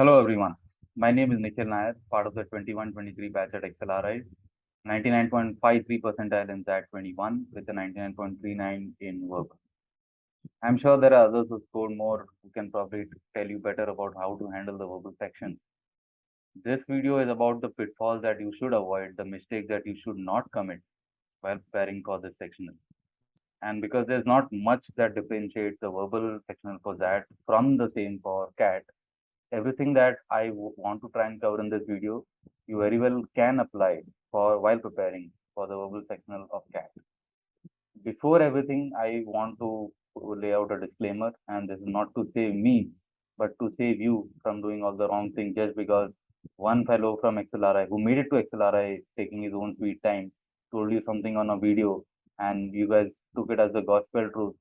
Hello everyone. My name is Nikhil Nair, part of the 21-23 batch at XLRI. 99.53 percentile in ZAT 21 with a 99.39 in work. I'm sure there are others who scored more who can probably tell you better about how to handle the verbal section. This video is about the pitfalls that you should avoid, the mistakes that you should not commit while preparing for this sectional. And because there's not much that differentiates the verbal sectional for ZAT from the same for CAT, everything that I want to try and cover in this video, you very well can apply for while preparing for the verbal sectional of CAT. Before everything, I want to lay out a disclaimer, and this is not to save me, but to save you from doing all the wrong thing just because one fellow from XLRI who made it to XLRI taking his own sweet time told you something on a video, and you guys took it as the gospel truth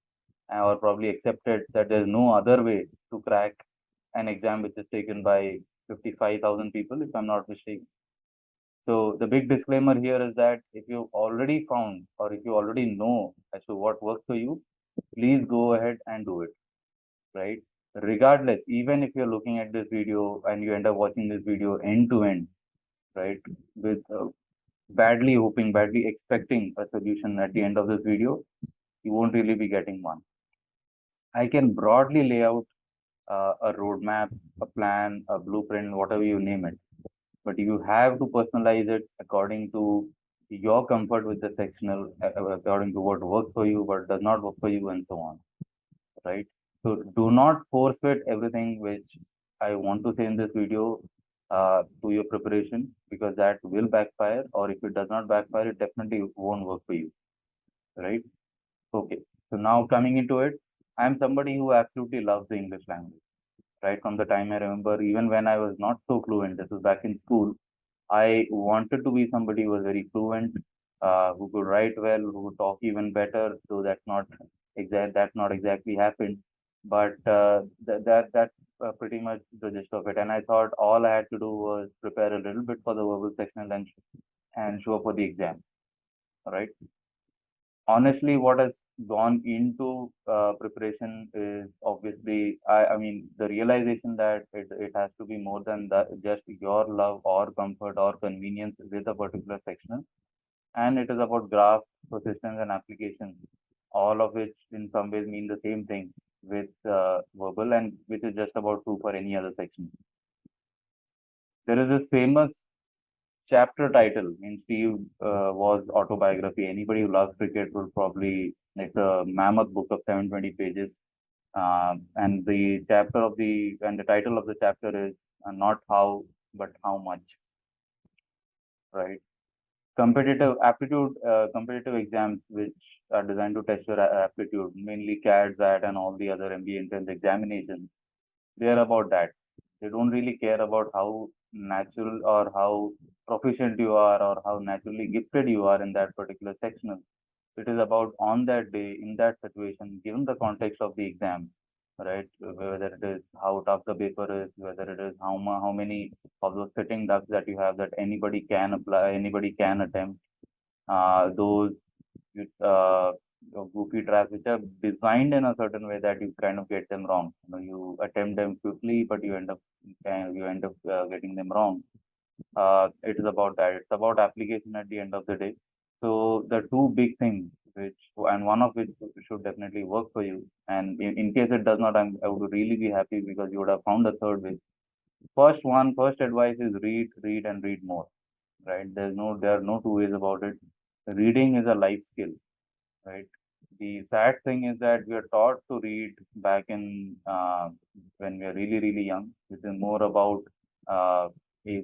or probably accepted that there's no other way to crack an exam which is taken by 55,000 people, if I'm not mistaken. So the big disclaimer here is that if you already found or if you already know as to what works for you, please go ahead and do it, right? Regardless, even if you're looking at this video and you end up watching this video end to end, right, with badly hoping, badly expecting a solution at the end of this video, you won't really be getting one. I can broadly lay out a roadmap, a plan, a blueprint, whatever you name it. But you have to personalize it according to your comfort with the sectional, according to what works for you, what does not work for you, and so on. Right. So do not force fit everything which I want to say in this video to your preparation because that will backfire, or if it does not backfire, it definitely won't work for you. Right. Okay. So now coming into it, I'm somebody who absolutely loves the English language right from the time I remember, even when I was not so fluent, this was back in school, I wanted to be somebody who was very fluent, who could write well, who could talk even better. So that's not exactly happened, but that's pretty much the gist of it. And I thought all I had to do was prepare a little bit for the verbal section and show up for the exam. Right. Honestly, what has gone into preparation is obviously, I mean, the realization that it has to be more than that, just your love or comfort or convenience with a particular section. And it is about graph, persistence, and application, all of which in some ways mean the same thing with verbal, and which is just about true for any other section. There is this famous chapter title in Steve was autobiography. Anybody who loves cricket will probably, it's a mammoth book of 720 pages. And the title of the chapter is not how, but how much, right? Competitive exams, which are designed to test your aptitude, mainly CAT, ZAT, and all the other MBA entrance examinations, they are about that. They don't really care about how natural or how proficient you are or how naturally gifted you are in that particular section. It is about on that day, in that situation, given the context of the exam, right? Whether it is how tough the paper is, whether it is how many of those sitting ducks that you have that anybody can apply, anybody can attempt. Those uh, goofy traps which are designed in a certain way that you kind of get them wrong. You know, you attempt them quickly, but you end up getting them wrong. It is about that. It's about application at the end of the day. So the two big things, and one of which should definitely work for you. And in case it does not, I would really be happy because you would have found a third way. First advice is read, read, and read more. Right? There are no two ways about it. Reading is a life skill, right? The sad thing is that we are taught to read back in when we are really, really young. This is more about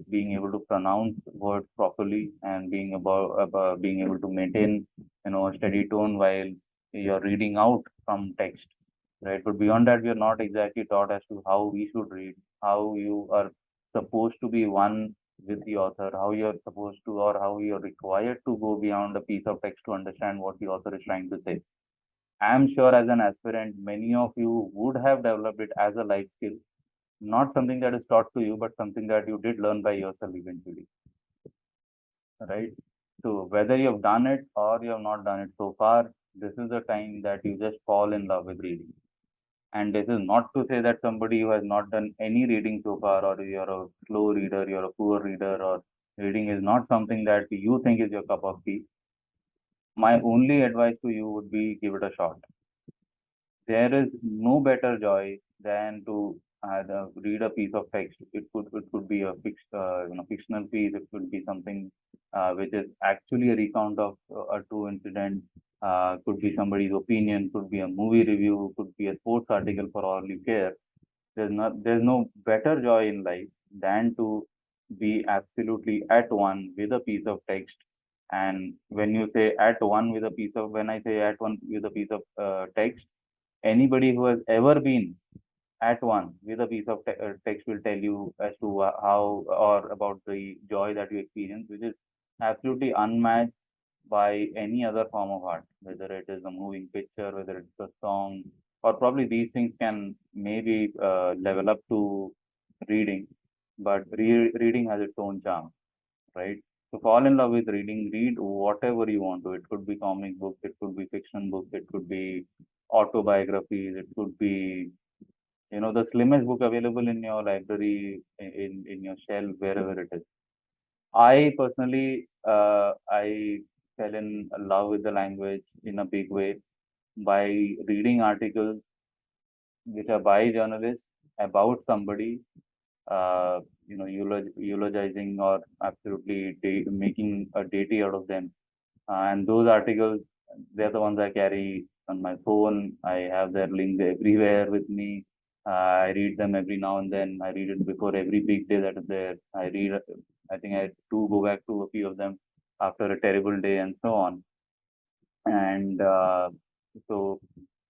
being able to pronounce words properly and about being able to maintain, a steady tone while you're reading out from text, right? But beyond that, we are not exactly taught as to how we should read, how you are supposed to be one with the author, how you're supposed to, or how you're required to go beyond a piece of text to understand what the author is trying to say. I'm sure as an aspirant, many of you would have developed it as a life skill, not something that is taught to you, but something that you did learn by yourself eventually, right? So whether you have done it or you have not done it so far, this is the time that you just fall in love with reading. And this is not to say that somebody who has not done any reading so far, or you're a slow reader, you're a poor reader, or reading is not something that you think is your cup of tea. My only advice to you would be give it a shot. There is no better joy than to read a piece of text. It could be a fictional piece. It could be something which is actually a recount of a true incident. Could be somebody's opinion. Could be a movie review. Could be a sports article for all you care. There's no better joy in life than to be absolutely at one with a piece of text. And when you say at one with a piece of when I say at one with a piece of text, anybody who has ever been at one with a piece of text will tell you as to how or about the joy that you experience, which is absolutely unmatched by any other form of art, whether it is a moving picture, whether it's a song, or probably these things can maybe level up to reading, but reading has its own charm, right? So fall in love with reading, read whatever you want to. It could be comic books, it could be fiction books, it could be autobiographies, it could be, the slimmest book available in your library, in your shelf, wherever it is. I personally, I fell in love with the language in a big way by reading articles which are by journalists about somebody, eulogizing or absolutely making a deity out of them. And those articles, they're the ones I carry on my phone. I have their links everywhere with me. I read them every now and then. I read it before every big day that is there. I think I do go back to a few of them after a terrible day and so on. And so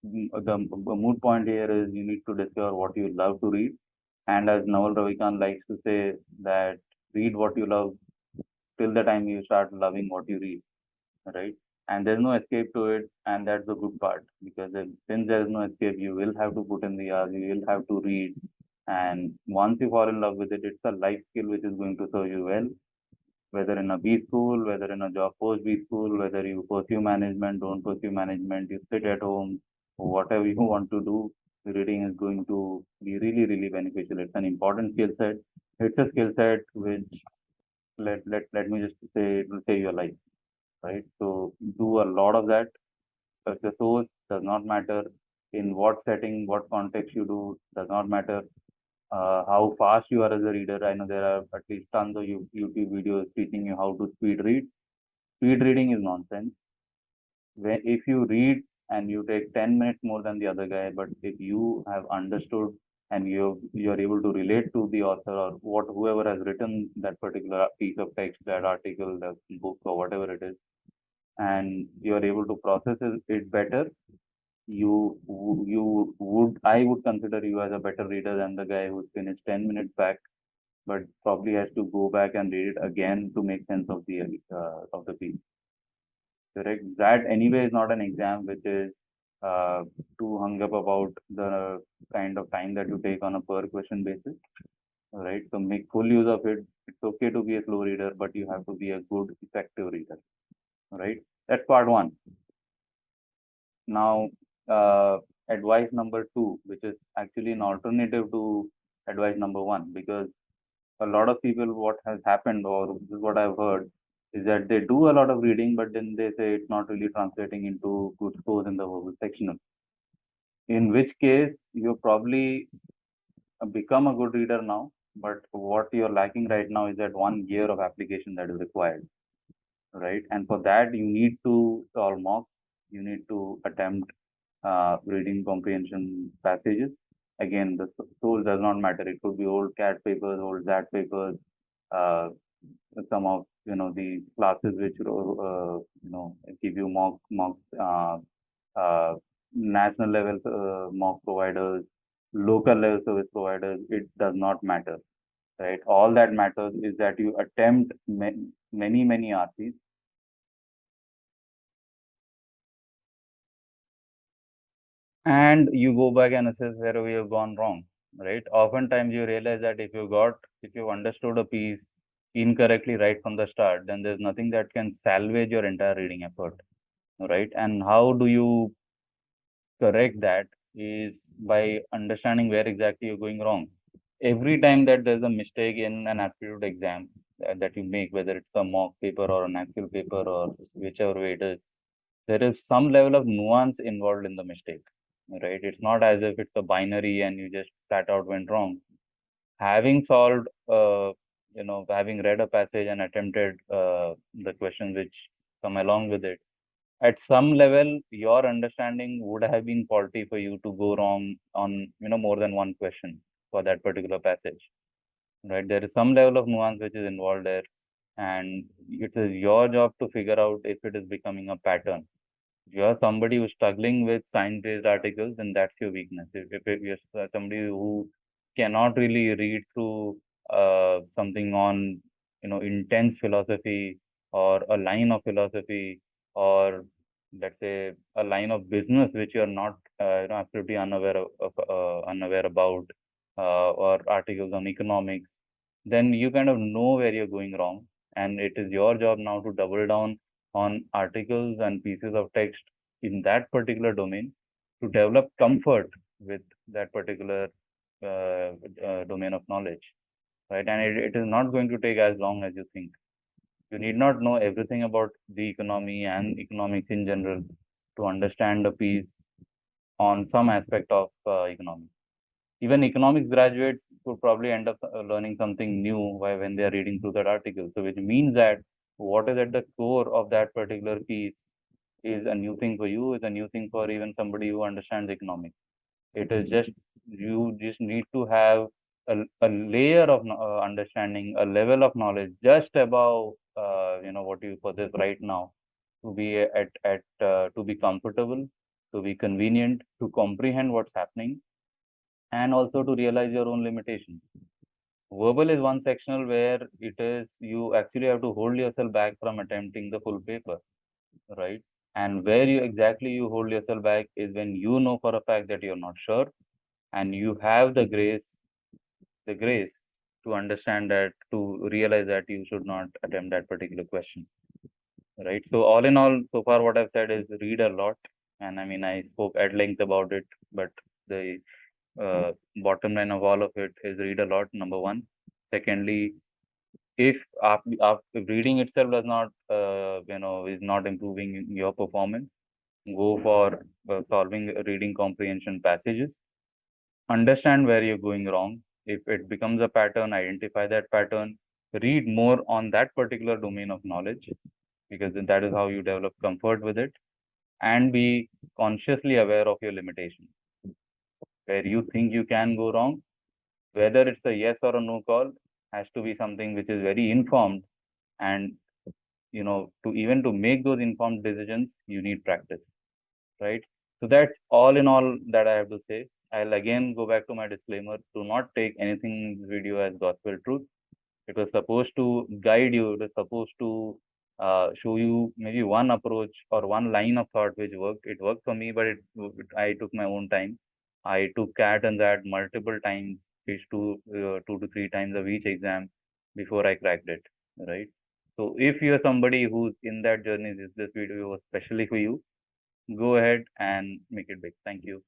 the moot point here is you need to discover what you love to read. And as Naval Ravikant likes to say, that read what you love till the time you start loving what you read, right? And there's no escape to it, and that's the good part, because since there's no escape, you will have to put in the hours, you will have to read, and once you fall in love with it, it's a life skill which is going to serve you well, whether in a B school, whether in a job post B school, whether you pursue management, don't pursue management, you sit at home, whatever you want to do, reading is going to be really, really beneficial. It's an important skill set. It's a skill set which let me just say it will save your life, right? So do a lot of that. The source does not matter, in what setting, what context you do, does not matter. How fast you are as a reader. I know there are at least tons of YouTube videos teaching you how to speed read. Speed reading is nonsense. If you read and you take 10 minutes more than the other guy, but if you have understood and you are able to relate to the author or whoever has written that particular piece of text, that article, that book, or whatever it is, and you are able to process it better, I would consider you as a better reader than the guy who's finished 10 minutes back, but probably has to go back and read it again to make sense of the piece. Correct. That anyway is not an exam which is too hung up about the kind of time that you take on a per question basis. Right. So make full use of it. It's okay to be a slow reader, but you have to be a good, effective reader. Right. That's part one. Now, advice number two, which is actually an alternative to advice number one, because a lot of people, what has happened, or this is what I've heard, is that they do a lot of reading, but then they say it's not really translating into good scores in the verbal sectional. In which case, you probably become a good reader now, but what you're lacking right now is that 1 year of application that is required, right? And for that, you need to solve mocks, you need to attempt reading comprehension passages. Again, the source does not matter. It could be old CAT papers, old ZAT papers, uh, some of the classes which give you mock national level mock providers, local level service providers. It does not matter, right? All that matters is that you attempt many RCs, and you go back and assess where we have gone wrong, right? Oftentimes you realize that if you understood a piece incorrectly right from the start, then there's nothing that can salvage your entire reading effort, right? And how do you correct that? is by understanding where exactly you're going wrong. Every time that there's a mistake in an aptitude exam that you make, whether it's a mock paper or an actual paper or whichever way it is, there is some level of nuance involved in the mistake, right? It's not as if it's a binary and you just flat out went wrong. Having solved, having read a passage and attempted the questions which come along with it, at some level, your understanding would have been faulty for you to go wrong on, more than one question for that particular passage, right? There is some level of nuance which is involved there, and it is your job to figure out if it is becoming a pattern. If you are somebody who's struggling with science-based articles, then that's your weakness. If you're somebody who cannot really read through something on, intense philosophy or a line of philosophy, or let's say a line of business which you're not, absolutely unaware about, or articles on economics, then you kind of know where you're going wrong, and it is your job now to double down on articles and pieces of text in that particular domain to develop comfort with that particular domain of knowledge, right? And it is not going to take as long as you think. You need not know everything about the economy and economics in general to understand a piece on some aspect of economics. Even economics graduates would probably end up learning something new when they are reading through that article. So, which means that what is at the core of that particular piece is a new thing for you, is a new thing for even somebody who understands economics. It is just, you just need to have a layer of understanding, a level of knowledge just above, what you possess right now, to be to be comfortable, to be convenient, to comprehend what's happening, and also to realize your own limitations. Verbal is one sectional where it is you actually have to hold yourself back from attempting the full paper, right? And where you exactly you hold yourself back is when you know for a fact that you're not sure, and you have the grace to understand that, to realize that you should not attempt that particular question, right? So all in all, so far what I've said is read a lot, and I mean I spoke at length about it, but the bottom line of all of it is read a lot, number one. Secondly, if after reading itself does not, is not improving your performance, go for solving reading comprehension passages. Understand where you're going wrong. If it becomes a pattern, identify that pattern. Read more on that particular domain of knowledge, because then that is how you develop comfort with it, and be consciously aware of your limitations. Where you think you can go wrong, whether it's a yes or a no call, has to be something which is very informed, and to make those informed decisions, you need practice, right? So that's all in all that I have to say. I'll again go back to my disclaimer: do not take anything in this video as gospel truth. It was supposed to guide you. It was supposed to show you maybe one approach or one line of thought which worked. It worked for me, but I took my own time. I took CAT and that multiple times, each 2 to 3 times of each exam before I cracked it, right? So if you're somebody who's in that journey, this video was specially for you. Go ahead and make it big. Thank you.